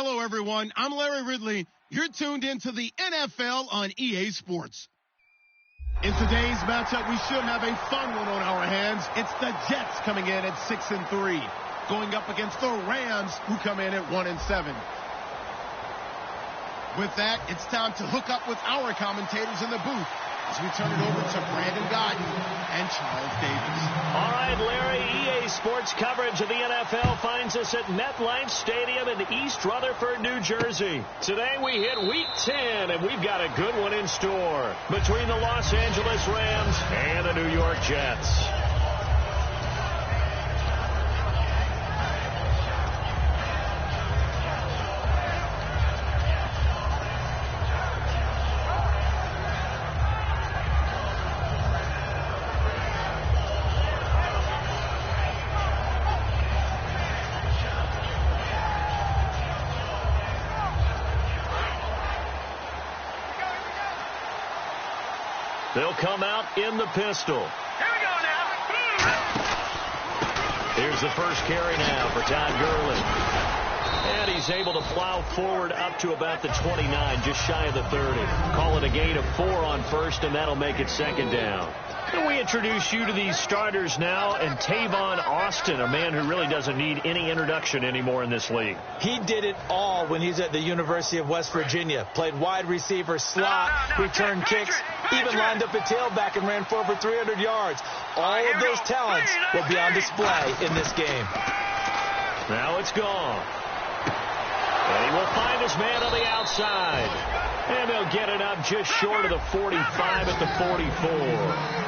Hello, everyone. I'm Larry Ridley. You're tuned into the NFL on EA Sports. In today's matchup, we should have a fun one on our hands. It's the Jets coming in at 6-3, going up against the Rams, who come in at 1-7. With that, it's time to hook up with our commentators in the booth as we turn it over to Brandon Gaudin and Charles Davis. All right, Larry, EA Sports coverage of the NFL finds us at MetLife Stadium in East Rutherford, New Jersey. Today we hit Week 10, and we've got a good one in store between the Los Angeles Rams and the New York Jets. They'll come out in the pistol. Here we go now. Here's the first carry now for Todd Gurley. And he's able to plow forward up to about the 29, just shy of the 30. Call it a gain of 4 on first, and that'll make it second down. And we introduce you to these starters now, and Tavon Austin, a man who really doesn't need any introduction anymore in this league. He did it all when he's at the University of West Virginia. Played wide receiver, slot, returned kicks, even lined up at tailback and ran for over 300 yards. All of those talents will be on display in this game. Now it's gone. And he will find his man on the outside. And they'll get it up just short of the 45 at the 44.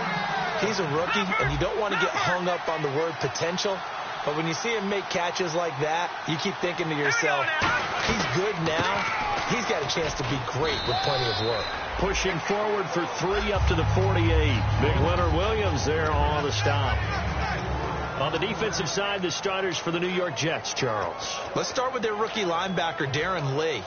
He's a rookie, and you don't want to get hung up on the word potential. But when you see him make catches like that, you keep thinking to yourself, he's good now. He's got a chance to be great with plenty of work. Pushing forward for 3 up to the 48. Big Leonard Williams there on the stop. On the defensive side, the starters for the New York Jets, Charles. Let's start with their rookie linebacker, Darren Lee.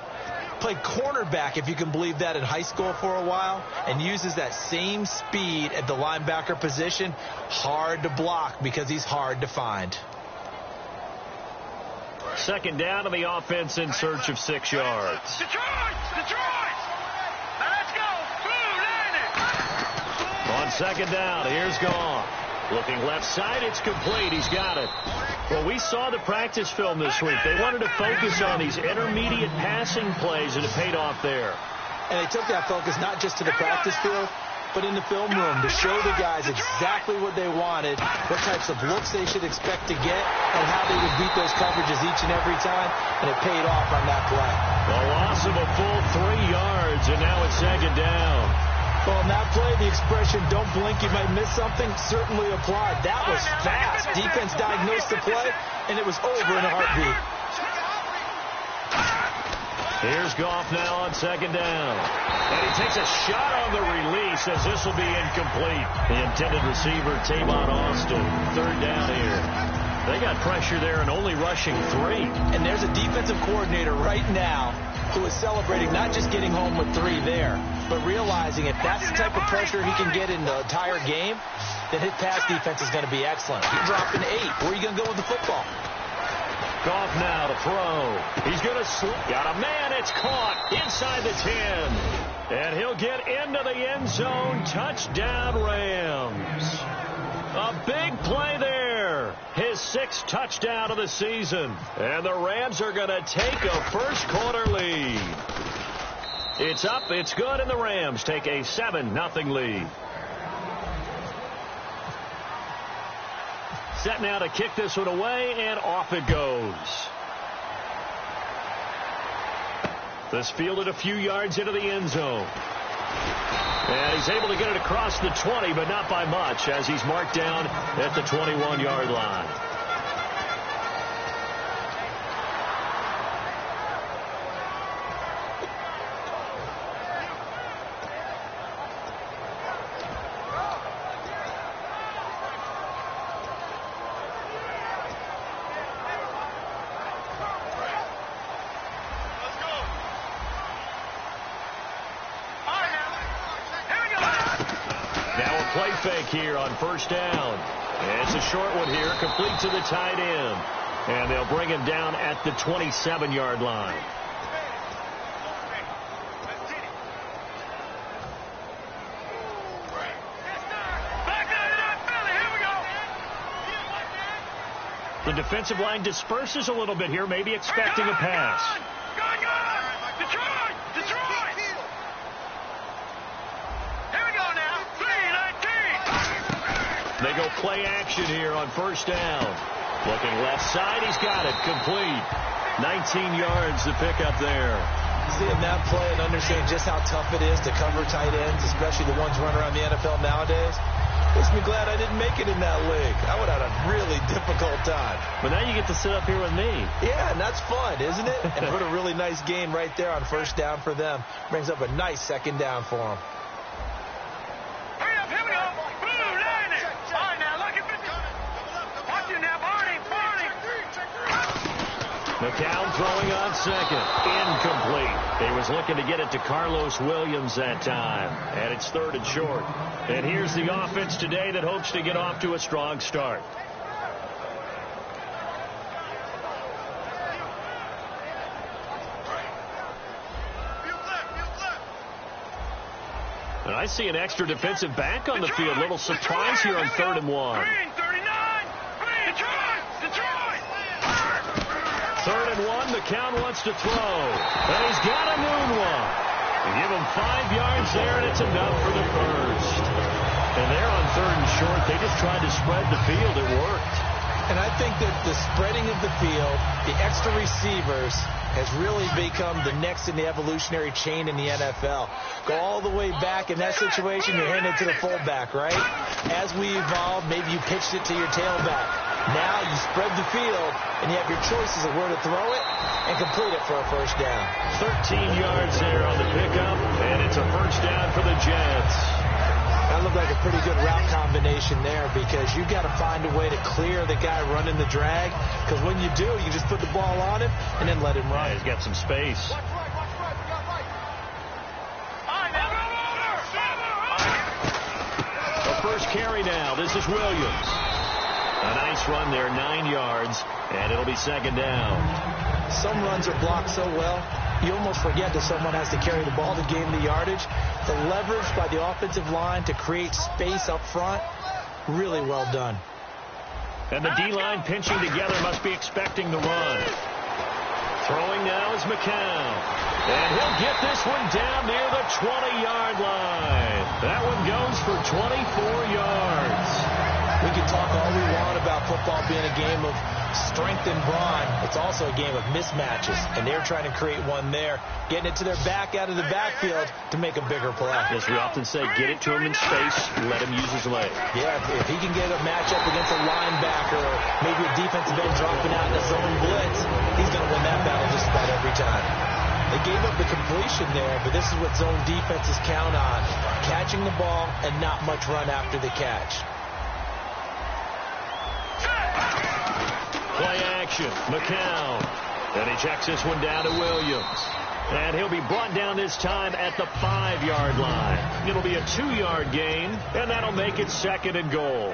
Played cornerback, if you can believe that, in high school for a while, and uses that same speed at the linebacker position. Hard to block because he's hard to find. Second down to the offense in search of 6 yards. Detroit! Now let's go. On second down, here's gone. Looking left side, it's complete. He's got it. Well, we saw the practice film this week. They wanted to focus on these intermediate passing plays, and it paid off there. And they took that focus not just to the practice field, but in the film room to show the guys exactly what they wanted, what types of looks they should expect to get, and how they would beat those coverages each and every time, and it paid off on that play. A loss of a full 3 yards, and now it's second down. Well, in that play, the expression, don't blink, you might miss something, certainly applied. That was fast. Defense diagnosed the play, and it was over in a heartbeat. Here's Goff now on second down. And he takes a shot on the release as this will be incomplete. The intended receiver, Tavon Austin. Third down here. They got pressure there and only rushing 3. And there's a defensive coordinator right now who is celebrating not just getting home with 3 there, but realizing if that's the type of pressure he can get in the entire game, then his pass defense is going to be excellent. He's dropping 8. Where are you going to go with the football? Goff now to throw. He's going to slip. Got a man. It's caught inside the 10. And he'll get into the end zone. Touchdown, Rams. A big play there. His 6th touchdown of the season. And the Rams are going to take a first-quarter lead. It's up, it's good, and the Rams take a 7-0 lead. Set now to kick this one away, and off it goes. This fielded a few yards into the end zone. And he's able to get it across the 20, but not by much, as he's marked down at the 21-yard line. Play fake here on first down. And it's a short one here, complete to the tight end. And they'll bring him down at the 27-yard line. The defensive line disperses a little bit here, maybe expecting a pass. Detroit! Detroit! Here we go now. 3-19. They go play action here on first down. Looking left side, he's got it. Complete. 19 yards to pick up there. Seeing that play and understanding just how tough it is to cover tight ends, especially the ones running around the NFL nowadays, makes me glad I didn't make it in that league. I would have had a really difficult time. But now you get to sit up here with me. Yeah, and that's fun, isn't it? And put a really nice game right there on first down for them. Brings up a nice second down for them. Hurry up, here we go. Boom, line it. All right, now, look at this. Watch you now, Barney. McCown throwing on second. Incomplete. He was looking to get it to Carlos Williams that time. And it's 3rd and short. And here's the offense today that hopes to get off to a strong start. And I see an extra defensive back on the field. Little surprise here on 3rd and 1. Green, 39. Detroit. 3rd and 1. McCown wants to throw. And he's got a moonwalk. They give him 5 yards there, and it's enough for the first. And they're on 3rd and short. They just tried to spread the field. It worked. And I think that the spreading of the field, the extra receivers, has really become the next in the evolutionary chain in the NFL. Go all the way back in that situation, you're handing it to the fullback, right? As we evolved, maybe you pitched it to your tailback. Now you spread the field, and you have your choices of where to throw it and complete it for a first down. 13 yards there on the pickup, and it's a first down for the Jets. That looked like a pretty good route combination there because you've got to find a way to clear the guy running the drag, because when you do, you just put the ball on him and then let him run. Yeah, he's got some space. The first carry now. This is Williams. A nice run there, 9 yards, and it'll be second down. Some runs are blocked so well, you almost forget that someone has to carry the ball to gain the yardage. The leverage by the offensive line to create space up front, really well done. And the D-line pinching together, must be expecting the run. Throwing now is McCown. And he'll get this one down near the 20-yard line. That one goes for 24 yards. We can talk all we want about football being a game of strength and brawn. It's also a game of mismatches, and they're trying to create one there, getting it to their back out of the backfield to make a bigger play. As we often say, get it to him in space, let him use his leg. Yeah, if he can get a matchup against a linebacker or maybe a defensive end dropping out in a zone blitz, he's going to win that battle just about every time. They gave up the completion there, but this is what zone defenses count on, catching the ball and not much run after the catch. Play action, McCown. And he checks this one down to Williams. And he'll be brought down this time at the 5-yard line. It'll be a 2-yard gain, and that'll make it 2nd and goal.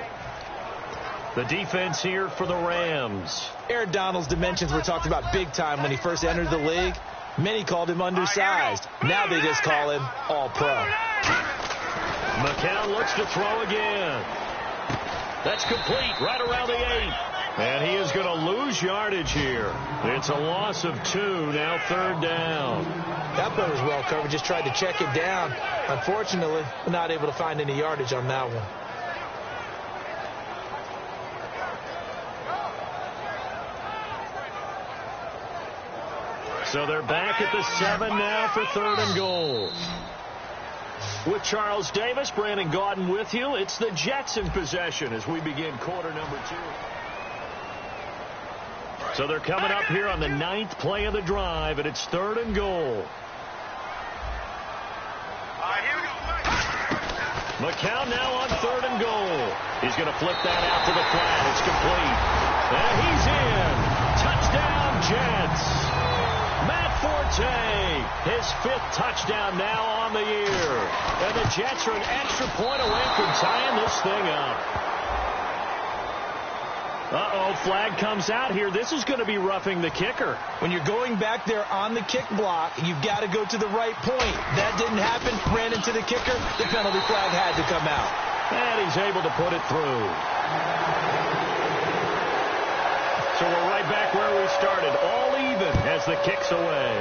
The defense here for the Rams. Aaron Donald's dimensions were talked about big time when he first entered the league. Many called him undersized. Now they just call him all-pro. McCown looks to throw again. That's complete right around the 8. And he is going to lose yardage here. It's a loss of 2, now 3rd down. That play was well covered, just tried to check it down. Unfortunately, not able to find any yardage on that one. So they're back at the 7 now for 3rd and goal. With Charles Davis, Brandon Gaudin with you. It's the Jets in possession as we begin quarter number 2. So they're coming up here on the 9th play of the drive, and it's 3rd and goal. McCown now on 3rd and goal. He's going to flip that out to the flat. It's complete. And he's in. Touchdown, Jets. Matt Forte, his 5th touchdown now on the year. And the Jets are an extra point away from tying this thing up. Uh-oh, flag comes out here. This is going to be roughing the kicker. When you're going back there on the kick block, you've got to go to the right point. That didn't happen. Ran into the kicker. The penalty flag had to come out. And he's able to put it through. So we're right back where we started. All even as the kick's away.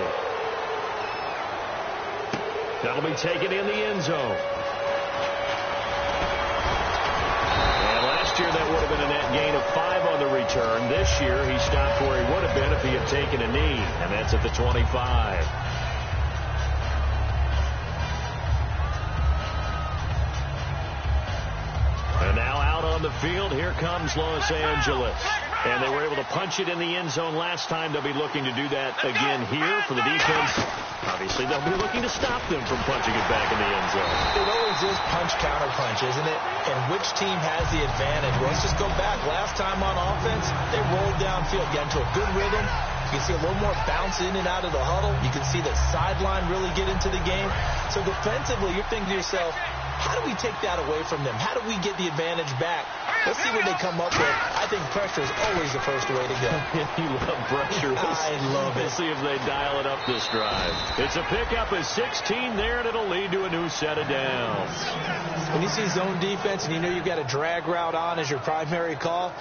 That'll be taken in the end zone. And last year that would have been a net gain of 5 on the return. This year he stopped where he would have been if he had taken a knee. And that's at the 25. And now out on the field, here comes Los Angeles. And they were able to punch it in the end zone last time. They'll be looking to do that again here for the defense. Obviously, they'll be looking to stop them from punching it back in the end zone. It always is punch-counter-punch, isn't it? And which team has the advantage? Well, let's just go back. Last time on offense, they rolled downfield, got into a good rhythm. You can see a little more bounce in and out of the huddle. You can see the sideline really get into the game. So defensively, you're thinking to yourself, how do we take that away from them? How do we get the advantage back? Let's see what they come up with. I think pressure is always the first way to go. You love pressure. I love it. Let's see if they dial it up this drive. It's a pickup of 16 there, and it'll lead to a new set of downs. When you see zone defense and you know you've got a drag route on as your primary call,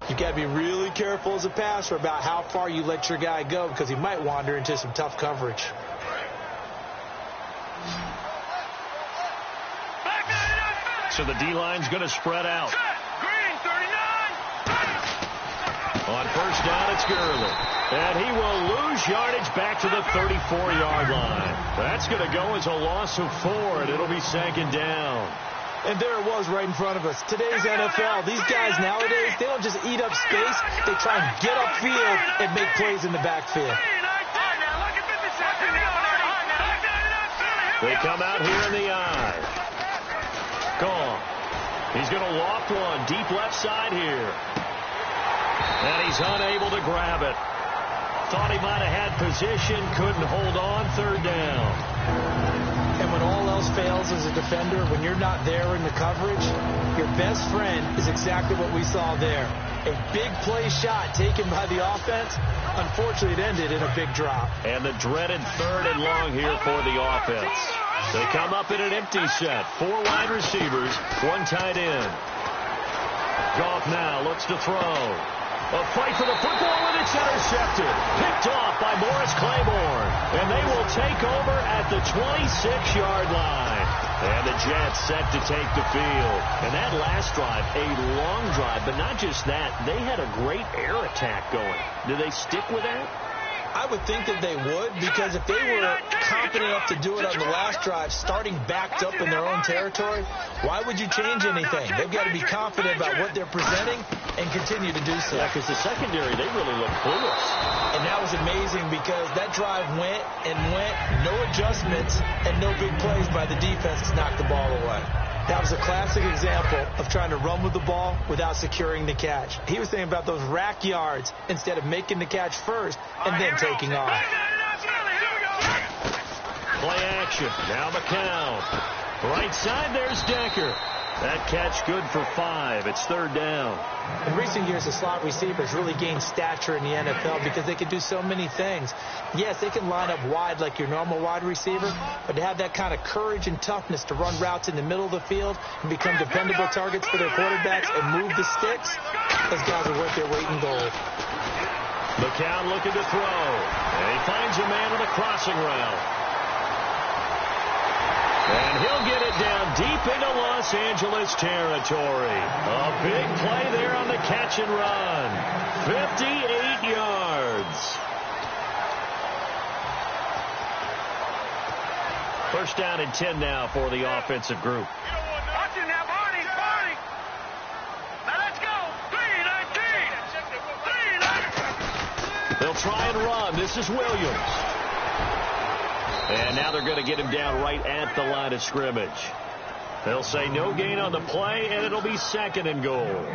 you've got to be really careful as a passer about how far you let your guy go because he might wander into some tough coverage. So the D-line's going to spread out. On first down, it's Gurley. And he will lose yardage back to the 34-yard line. That's going to go as a loss of 4, and it'll be second down. And there it was right in front of us. Today's NFL, these guys nowadays, they don't just eat up space. They try and get upfield and make plays in the backfield. They come out here in the eye. Gone. He's going to loft one deep left side here. And he's unable to grab it. Thought he might have had position, couldn't hold on, third down. And when all else fails as a defender, when you're not there in the coverage, your best friend is exactly what we saw there. A big play shot taken by the offense. Unfortunately, it ended in a big drop. And the dreaded third and long here for the offense. They come up in an empty set. 4 wide receivers, 1 tight end. Goff now looks to throw. A fight for the football, and it's intercepted. Picked off by Morris Claiborne. And they will take over at the 26-yard line. And the Jets set to take the field. And that last drive, a long drive, but not just that. They had a great air attack going. Do they stick with that? I would think that they would, because if they were confident enough to do it on the last drive, starting backed up in their own territory, why would you change anything? They've got to be confident about what they're presenting and continue to do so. Yeah, because the secondary, they really look clueless. And that was amazing because that drive went and went, no adjustments, and no big plays by the defense to knock the ball away. That was a classic example of trying to run with the ball without securing the catch. He was thinking about those rack yards instead of making the catch first and then taking off. Play action. Now McCown. Right side, there's Decker. That catch good for 5. It's third down. In recent years, the slot receivers really gained stature in the NFL because they can do so many things. Yes, they can line up wide like your normal wide receiver, but to have that kind of courage and toughness to run routes in the middle of the field and become dependable targets for their quarterbacks and move the sticks, those guys are worth their weight in gold. McCown looking to throw. And he finds a man on a crossing route. And he'll get it down deep into Los Angeles territory. A big play there on the catch and run. 58 yards. First down and 10 now for the offensive group. Watch it now, Barney. Now let's go. 3-19. They'll try and run. This is Williams. And now they're going to get him down right at the line of scrimmage. They'll say no gain on the play, and it'll be 2nd and goal.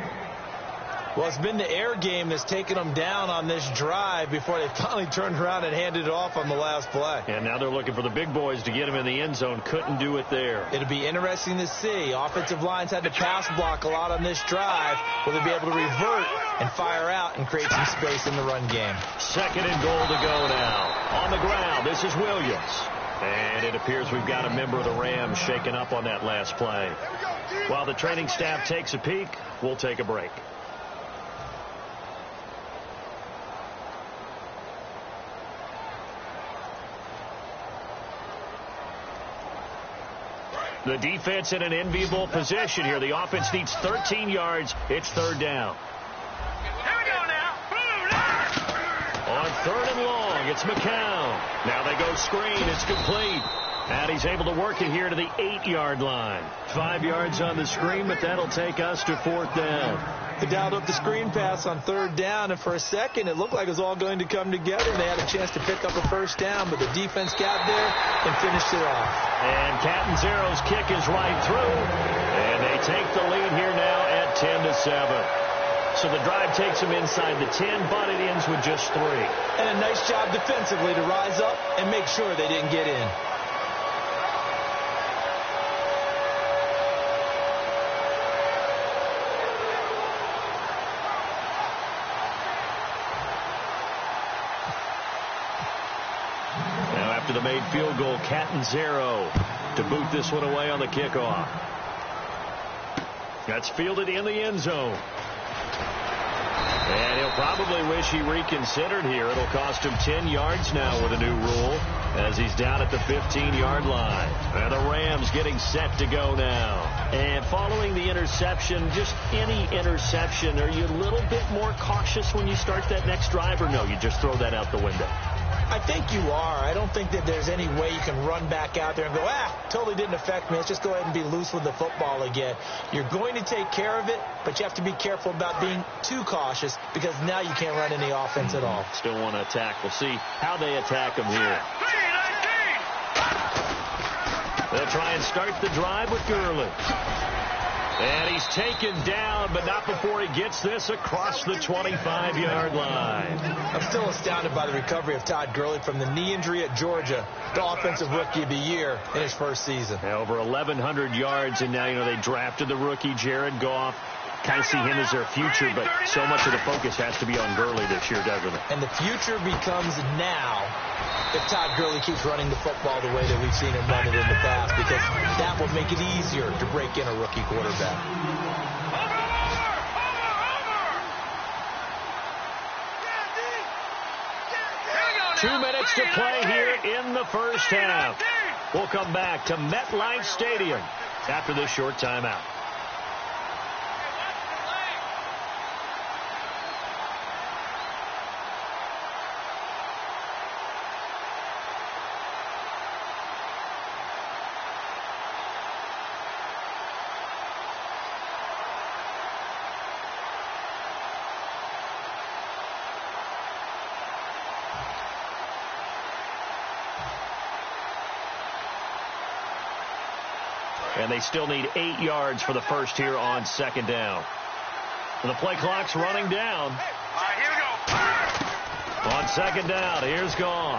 Well, it's been the air game that's taken them down on this drive before they finally turned around and handed it off on the last play. And now they're looking for the big boys to get him in the end zone. Couldn't do it there. It'll be interesting to see. Offensive lines had to pass block a lot on this drive. Will they be able to revert and fire out and create some space in the run game? 2nd and goal to go now. On the ground, this is Williams. And it appears we've got a member of the Rams shaken up on that last play. While the training staff takes a peek, we'll take a break. The defense in an enviable position here. The offense needs 13 yards. It's 3rd down. Here we go now. On 3rd and long, it's McCown. Now they go screen. It's complete. And he's able to work it here to the 8-yard line. 5 yards on the screen, but that'll take us to 4th down. They dialed up the screen pass on 3rd down, and for a second it looked like it was all going to come together. They had a chance to pick up a 1st down, but the defense got there and finished it off. And Catanzaro's kick is right through, and they take the lead here now at 10-7. So the drive takes them inside the 10, but it ends with just 3. And a nice job defensively to rise up and make sure they didn't get in. After the made field goal, Catanzaro to boot this one away on the kickoff. That's fielded in the end zone. And he'll probably wish he reconsidered here. It'll cost him 10 yards now with a new rule as he's down at the 15-yard line. And the Rams getting set to go now. And following the interception, just any interception, are you a little bit more cautious when you start that next drive, or no, you just throw that out the window? I think you are. I don't think that there's any way you can run back out there and go, totally didn't affect me. Let's just go ahead and be loose with the football again. You're going to take care of it, but you have to be careful about being too cautious because now you can't run any offense at all. Still want to attack. We'll see how they attack them here. They'll try and start the drive with Gurley. And he's taken down, but not before he gets this across the 25-yard line. I'm still astounded by the recovery of Todd Gurley from the knee injury at Georgia, the offensive rookie of the year in his first season. Now over 1,100 yards, and now, they drafted the rookie Jared Goff. Kind of see him as their future, but so much of the focus has to be on Gurley this year, doesn't it? And the future becomes now if Todd Gurley keeps running the football the way that we've seen him run it in the past, because that will make it easier to break in a rookie quarterback. 2 minutes to play here in the first half. We'll come back to MetLife Stadium after this short timeout. And they still need 8 yards for the first here on 2nd down. And the play clock's running down. All right, here we go. On 2nd down, here's Goff.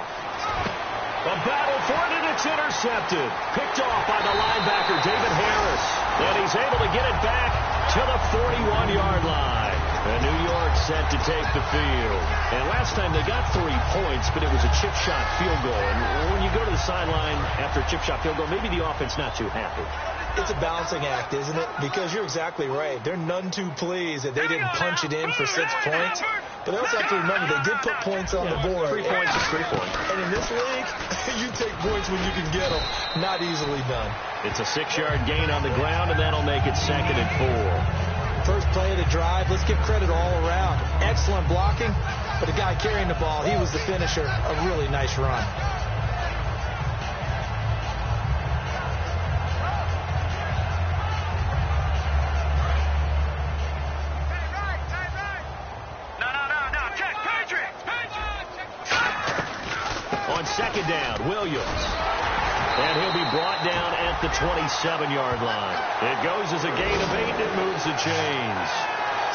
A battle for it, and it's intercepted. Picked off by the linebacker, David Harris. And he's able to get it back to the 41-yard line. And New York set to take the field. And last time they got 3 points, but it was a chip shot field goal. And when you go to the sideline after a chip shot field goal, maybe the offense not too happy. It's a balancing act, isn't it? Because you're exactly right. They're none too pleased that they didn't punch it in for 6 points. But they also have to remember they did put points on the board. 3 points is 3 points. And in this league, you take points when you can get them. Not easily done. It's a 6-yard gain on the ground, and that'll make it 2nd and 4. First play of the drive, let's give credit all around. Excellent blocking, but the guy carrying the ball, he was the finisher. A really nice run. second down. Williams. And he'll be brought down at the 27-yard line. It goes as a gain of 8 and moves the chains.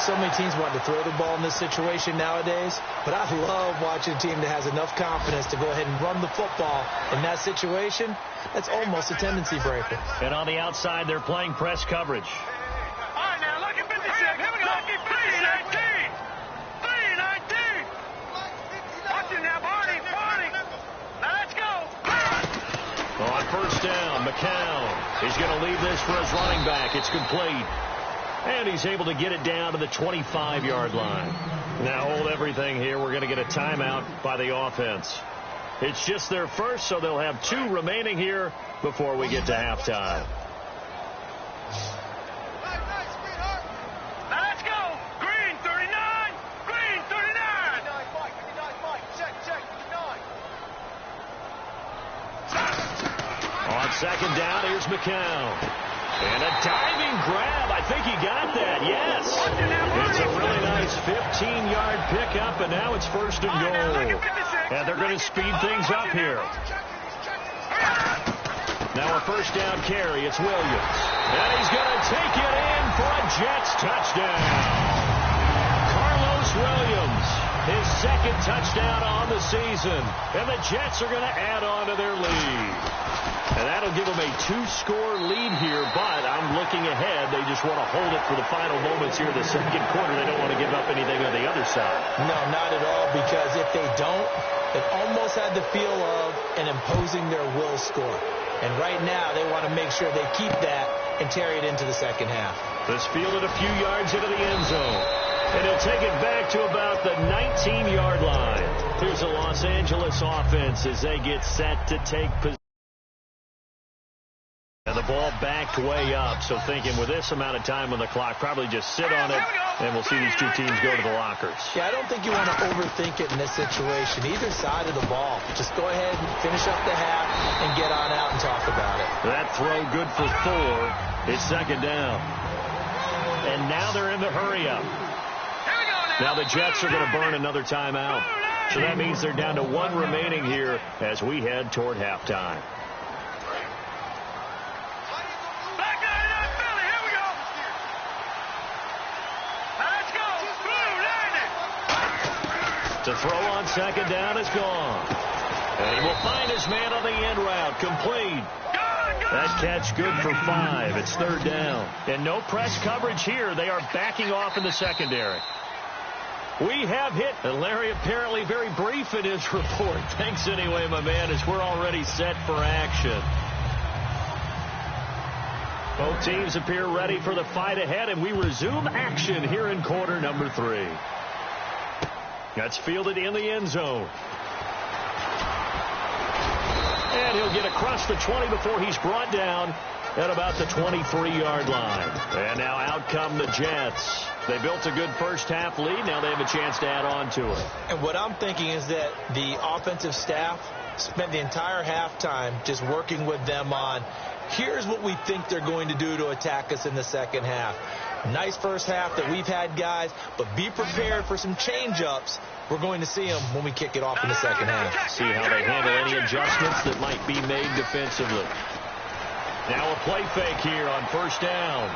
So many teams want to throw the ball in this situation nowadays, but I love watching a team that has enough confidence to go ahead and run the football in that situation. That's almost a tendency breaker. And on the outside, they're playing press coverage. All right, now, lucky 56. Here we go. Lucky 319. 319. Watch him now, Barney. Barney. Now, let's go. On first down, McCown. He's going to leave this for his running back. It's complete. And he's able to get it down to the 25-yard line. Now hold everything here. We're going to get a timeout by the offense. It's just their first, so they'll have 2 remaining here before we get to halftime. Now, let's go. Green 39. Green 39. On second down, here's McCown. And a diving grab. I think he got that. Yes. It's a really nice 15-yard pickup, and now it's first and goal. And they're going to speed things up here. Now a first down carry. It's Williams. And he's going to take it in for a Jets touchdown. Carlos Williams, his second touchdown on the season. And the Jets are going to add on to their lead. And that'll give them a 2-score lead here, but I'm looking ahead. They just want to hold it for the final moments here in the second quarter. They don't want to give up anything on the other side. No, not at all, because if they don't, it almost had the feel of an imposing their will score. And right now, they want to make sure they keep that and carry it into the second half. This fielded a few yards into the end zone. And he'll take it back to about the 19-yard line. Here's the Los Angeles offense as they get set to take possession. And the ball backed way up, so thinking with this amount of time on the clock, probably just sit on it, and we'll see these 2 teams go to the lockers. Yeah, I don't think you want to overthink it in this situation. Either side of the ball. Just go ahead and finish up the half and get on out and talk about it. That throw good for 4. It's second down. And now they're in the hurry-up. Now the Jets are going to burn another timeout. So that means they're down to 1 remaining here as we head toward halftime. The throw on second down is gone. And he will find his man on the end route. Complete. That catch good for 5. It's third down. And no press coverage here. They are backing off in the secondary. We have hit. And Larry apparently very brief in his report. Thanks anyway, my man, as we're already set for action. Both teams appear ready for the fight ahead, and we resume action here in quarter number 3. That's fielded in the end zone. And he'll get across the 20 before he's brought down at about the 23-yard line. And now out come the Jets. They built a good first-half lead. Now they have a chance to add on to it. And what I'm thinking is that the offensive staff spent the entire halftime just working with them on, here's what we think they're going to do to attack us in the second half. Nice first half that we've had, guys, but be prepared for some change-ups. We're going to see them when we kick it off in the second half. See how they handle any adjustments that might be made defensively. Now a play fake here on first down.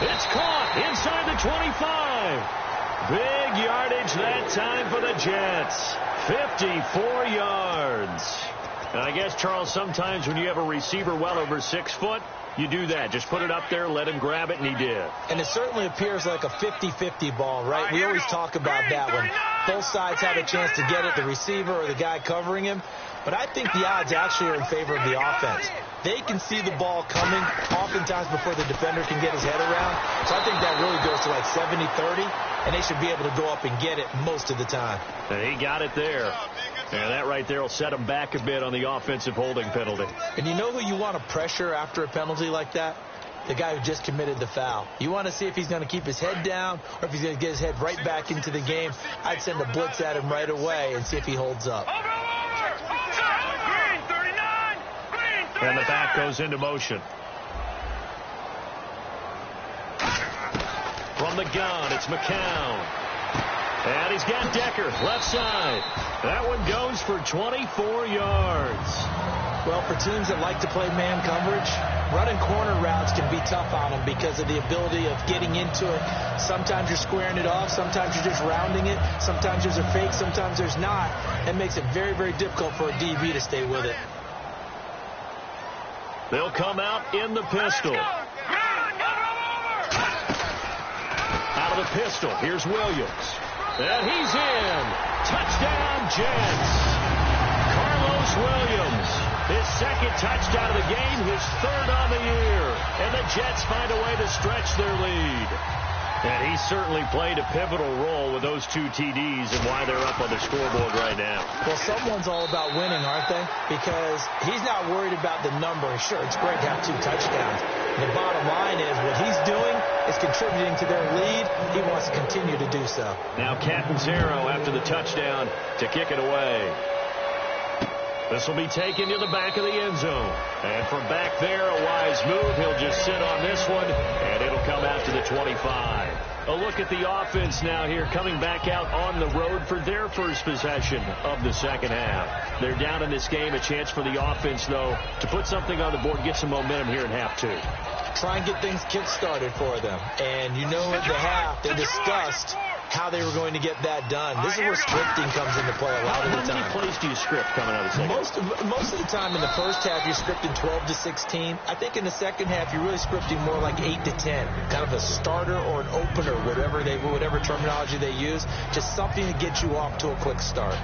It's caught inside the 25. Big yardage that time for the Jets. 54 yards. And I guess, Charles, sometimes when you have a receiver well over 6 foot, you do that. Just put it up there, let him grab it, and he did. And it certainly appears like a 50-50 ball, right? We always talk about that when both sides have a chance to get it, the receiver or the guy covering him. But I think the odds actually are in favor of the offense. They can see the ball coming oftentimes before the defender can get his head around. So I think that really goes to like 70-30, and they should be able to go up and get it most of the time. And he got it there. And that right there will set him back a bit on the offensive holding penalty. And you know who you want to pressure after a penalty like that? The guy who just committed the foul. You want to see if he's going to keep his head down or if he's going to get his head right back into the game. I'd send a blitz at him right away and see if he holds up. And the back goes into motion. From the gun, it's McCown. And he's got Decker, left side. That one goes for 24 yards. Well, for teams that like to play man coverage, running corner routes can be tough on them because of the ability of getting into it. Sometimes you're squaring it off. Sometimes you're just rounding it. Sometimes there's a fake. Sometimes there's not. It makes it very, very difficult for a DB to stay with it. They'll come out in the pistol. Out of the pistol, here's Williams. And he's in. Touchdown, Jets. Carlos Williams, his second touchdown of the game, his third on the year. And the Jets find a way to stretch their lead. And he certainly played a pivotal role with those 2 TDs and why they're up on the scoreboard right now. Well, someone's all about winning, aren't they? Because he's not worried about the number. Sure, it's great to have 2 touchdowns. The bottom line is what he's doing is contributing to their lead. He wants to continue to do so. Now Catanzaro after the touchdown to kick it away. This will be taken to the back of the end zone. And from back there, a wise move. He'll just sit on this one, and it'll come out to the 25. A look at the offense now here, coming back out on the road for their first possession of the second half. They're down in this game. A chance for the offense, though, to put something on the board, get some momentum here in half 2. Try and get things kick-started for them. And you know at the half, they discussed how they were going to get that done. This is where scripting comes into play a lot of the time. How many plays do you script coming out of the second? Most of the time in the first half, you're scripting 12 to 16. I think in the second half, you're really scripting more like 8 to 10. Kind of a starter or an opener, whatever terminology they use. Just something to get you off to a quick start.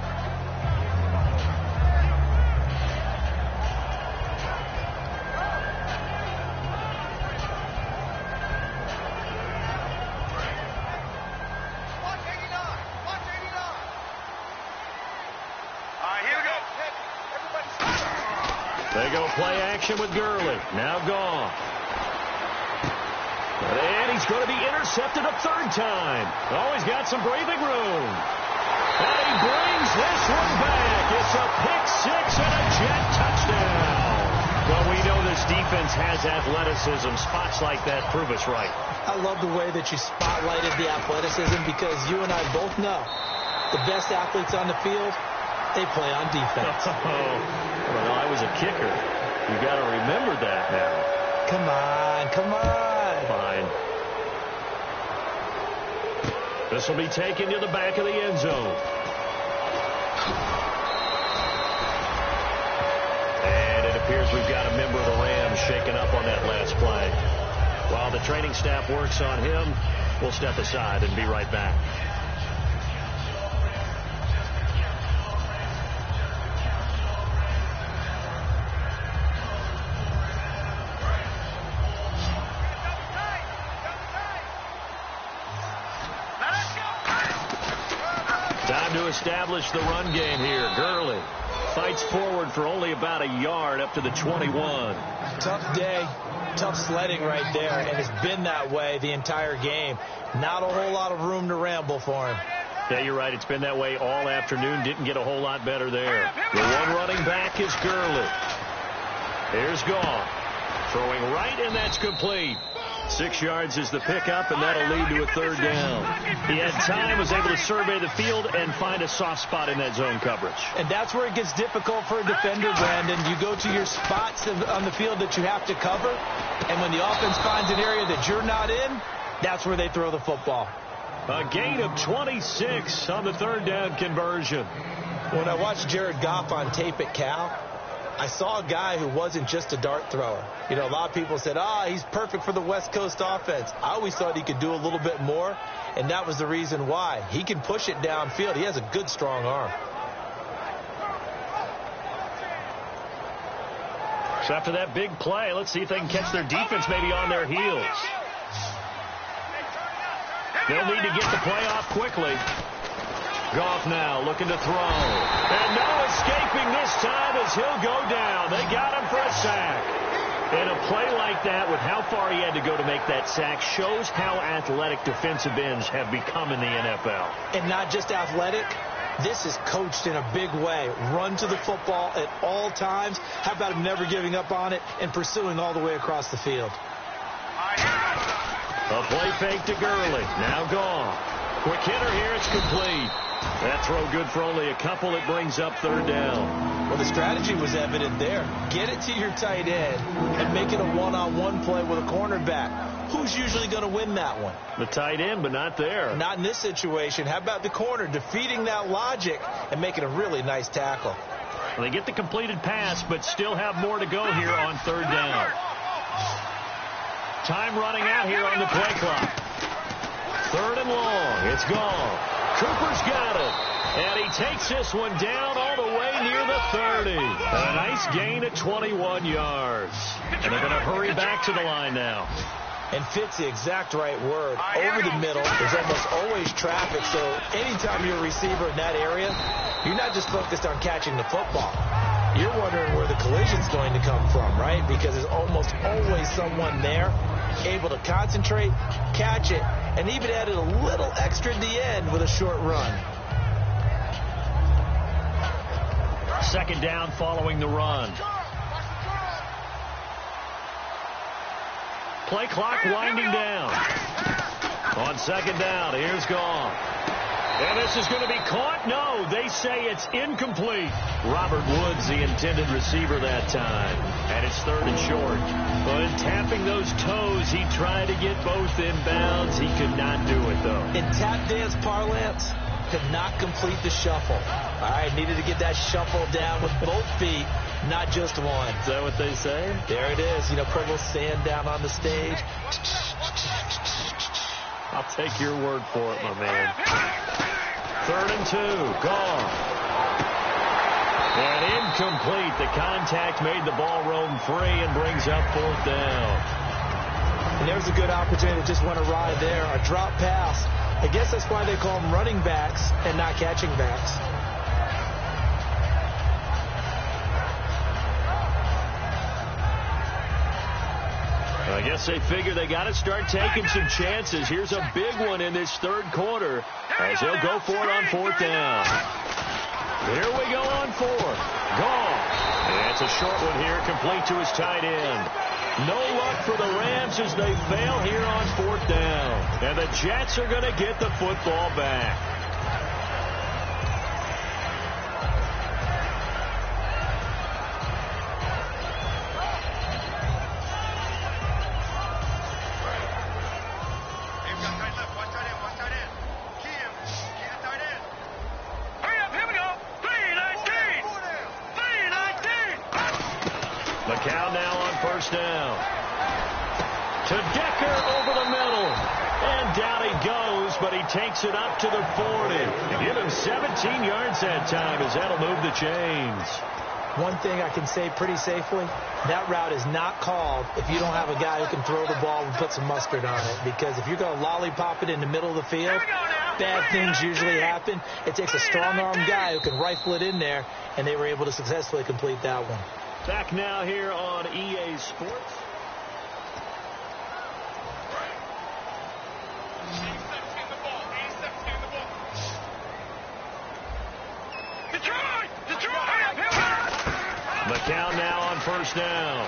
They go play action with Gurley. Now gone. And he's going to be intercepted a third time. Oh, he's got some breathing room. And he brings this one back. It's a pick 6 and a Jet touchdown. Well, we know this defense has athleticism. Spots like that prove us right. I love the way that you spotlighted the athleticism because you and I both know the best athletes on the field, they play on defense. Well, I was a kicker. You got to remember that now. Come on. Fine. This will be taken to the back of the end zone. And it appears we've got a member of the Rams shaken up on that last play. While the training staff works on him, we'll step aside and be right back. Time to establish the run game here. Gurley fights forward for only about a yard up to the 21. Tough day, tough sledding right there, and it's been that way the entire game. Not a whole lot of room to ramble for him. Yeah, you're right. It's been that way all afternoon. Didn't get a whole lot better there. The one running back is Gurley. Here's Goff. Throwing right, and that's complete. 6 yards is the pickup, and that'll lead to a third down. He had time, was able to survey the field and find a soft spot in that zone coverage. And that's where it gets difficult for a defender, Brandon. You go to your spots on the field that you have to cover, and when the offense finds an area that you're not in, that's where they throw the football. A gain of 26 on the third down conversion. When I watched Jared Goff on tape at Cal, I saw a guy who wasn't just a dart thrower. You know, a lot of people said, he's perfect for the West Coast offense. I always thought he could do a little bit more, and that was the reason why. He can push it downfield. He has a good, strong arm. So after that big play, let's see if they can catch their defense maybe on their heels. They'll need to get the play off quickly. Goff now looking to throw. And no escaping this time as he'll go down. They got him for a sack. And a play like that with how far he had to go to make that sack shows how athletic defensive ends have become in the NFL. And not just athletic. This is coached in a big way. Run to the football at all times. How about him never giving up on it and pursuing all the way across the field? A play fake to Gurley. Now Goff. Quick hitter here. It's complete. That throw good for only a couple. It brings up third down. Well, the strategy was evident there. Get it to your tight end and make it a one-on-one play with a cornerback. Who's usually going to win that one? The tight end, but not there. Not in this situation. How about the corner defeating that logic and making a really nice tackle? Well, they get the completed pass, but still have more to go here on third down. Time running out here on the play clock. Third and long. It's gone. Cooper's got it. And he takes this one down all the way near the 30. A nice gain at 21 yards. And they're going to hurry back to the line now. And fits the exact right word. Over the middle, there's almost always traffic. So anytime you're a receiver in that area, you're not just focused on catching the football. You're wondering where the collision's going to come from, right? Because there's almost always someone there able to concentrate, catch it, and even added a little extra at the end with a short run. Second down following the run. Play clock winding down. On second down, here's Goff. And this is going to be caught. No, they say it's incomplete. Robert Woods, the intended receiver that time. And it's third and short. But in tapping those toes, he tried to get both inbounds. He could not do it, though. In tap dance parlance, could not complete the shuffle. All right, needed to get that shuffle down with both feet, not just one. Is that what they say? There it is. You know, put a little sand down on the stage. I'll take your word for it, my man. Third and 2. Gone. And incomplete. The contact made the ball roam free and brings up fourth down. And there's a good opportunity to just went awry there. A drop pass. I guess that's why they call them running backs and not catching backs. I guess they figure they got to start taking some chances. Here's a big one in this third quarter as they'll go for it on fourth down. Here we go on fourth. Gone. And it's a short one here, complete to his tight end. No luck for the Rams as they fail here on fourth down. And the Jets are going to get the football back. McCown now on first down. To Decker over the middle. And down he goes, but he takes it up to the 40. Give him 17 yards that time as that'll move the chains. One thing I can say pretty safely, that route is not called if you don't have a guy who can throw the ball and put some mustard on it. Because if you're going to lollipop it in the middle of the field, bad things usually happen. It takes a strong-armed guy who can rifle it in there, and they were able to successfully complete that one. Back now here on EA Sports. McCown now on first down.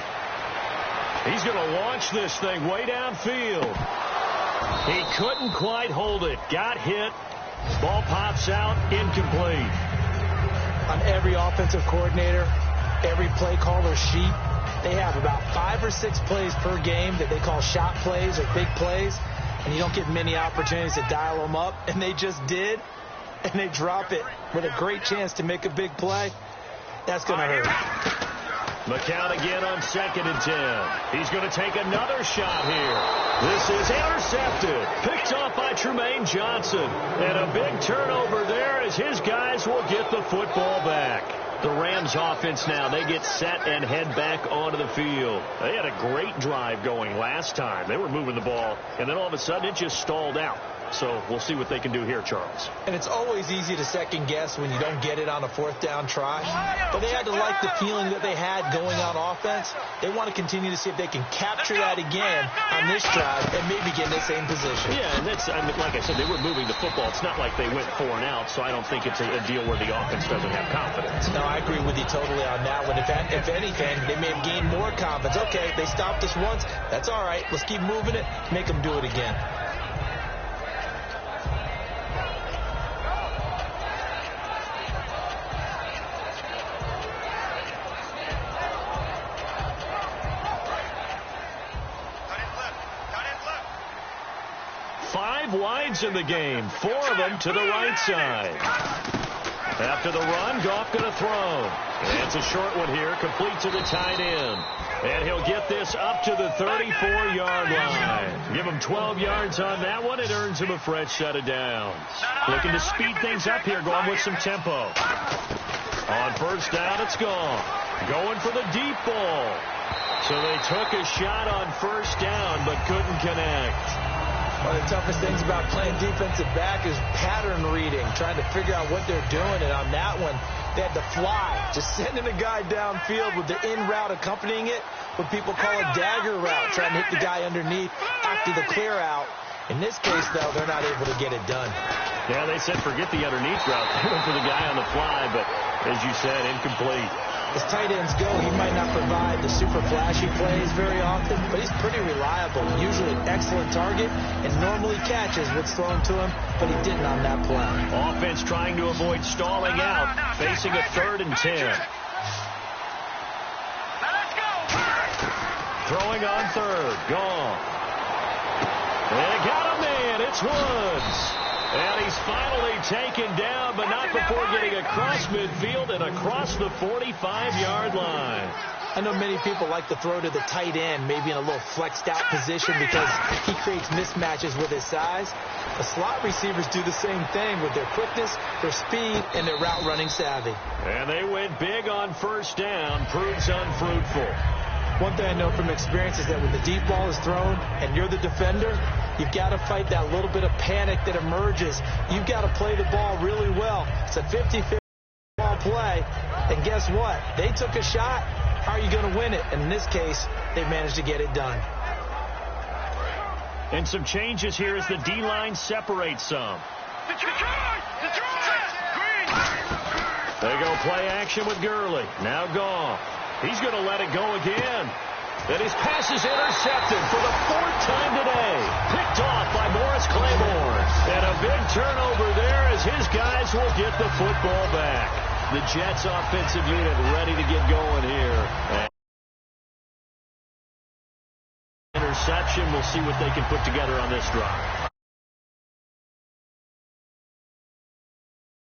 He's going to launch this thing way downfield. He couldn't quite hold it. Got hit. Ball pops out. Incomplete. On every offensive coordinator, every play caller sheet, they have about 5 or 6 plays per game that they call shot plays or big plays, and you don't get many opportunities to dial them up, and they just did, and they drop it with a great chance to make a big play. That's going to hurt. McCown again on 2nd and 10. He's going to take another shot here. This is intercepted. Picked off by Trumaine Johnson. And a big turnover there as his guys will get the football back. The Rams offense now, they get set and head back onto the field. They had a great drive going last time. They were moving the ball, and then all of a sudden it just stalled out. So we'll see what they can do here, Charles. And it's always easy to second guess when you don't get it on a fourth down try. But they had to like the feeling that they had going on offense. They want to continue to see if they can capture that again on this drive and maybe get in the same position. Yeah, and that's, I mean, like I said, they were moving the football. It's not like they went 4 and out, so I don't think it's a deal where the offense doesn't have confidence. No, I agree with you totally on that one. If anything, they may have gained more confidence. Okay, they stopped us once. That's all right. Let's keep moving it. Make them do it again. 5 wides in the game, 4 of them to the right side. After the run, Goff going to throw. And it's a short one here, complete to the tight end. And he'll get this up to the 34-yard line. Give him 12 yards on that one. It earns him a fresh set of downs. Looking to speed things up here, going with some tempo. On first down, it's gone. Going for the deep ball. So they took a shot on first down, but couldn't connect. One of the toughest things about playing defensive back is pattern reading, trying to figure out what they're doing. And on that one, they had to fly, just sending a guy downfield with the in route accompanying it, what people call a dagger route, trying to hit the guy underneath after the clear out. In this case, though, they're not able to get it done. Yeah, they said forget the underneath route. They went for the guy on the fly, but as you said, incomplete. As tight ends go, he might not provide the super flashy plays very often, but he's pretty reliable. Usually an excellent target and normally catches what's thrown to him, but he didn't on that play. Offense trying to avoid stalling out, facing a 3rd and 10. Throwing on 3rd, gone. They got a man, it's Woods. And he's finally taken down, but not before getting across midfield and across the 45-yard line. I know many people like to throw to the tight end, maybe in a little flexed out position because he creates mismatches with his size. The slot receivers do the same thing with their quickness, their speed, and their route running savvy. And they went big on first down, proves unfruitful. One thing I know from experience is that when the deep ball is thrown and you're the defender, you've got to fight that little bit of panic that emerges. You've got to play the ball really well. It's a 50-50 ball play. And guess what? They took a shot. How are you going to win it? And in this case, they managed to get it done. And some changes here as the D-line separates some. They go play action with Gurley. Now Goff. He's going to let it go again. And his pass is intercepted for the 4th time today. Picked off by Morris Claiborne. And a big turnover there as his guys will get the football back. The Jets offensive unit ready to get going here. Interception. We'll see what they can put together on this drive.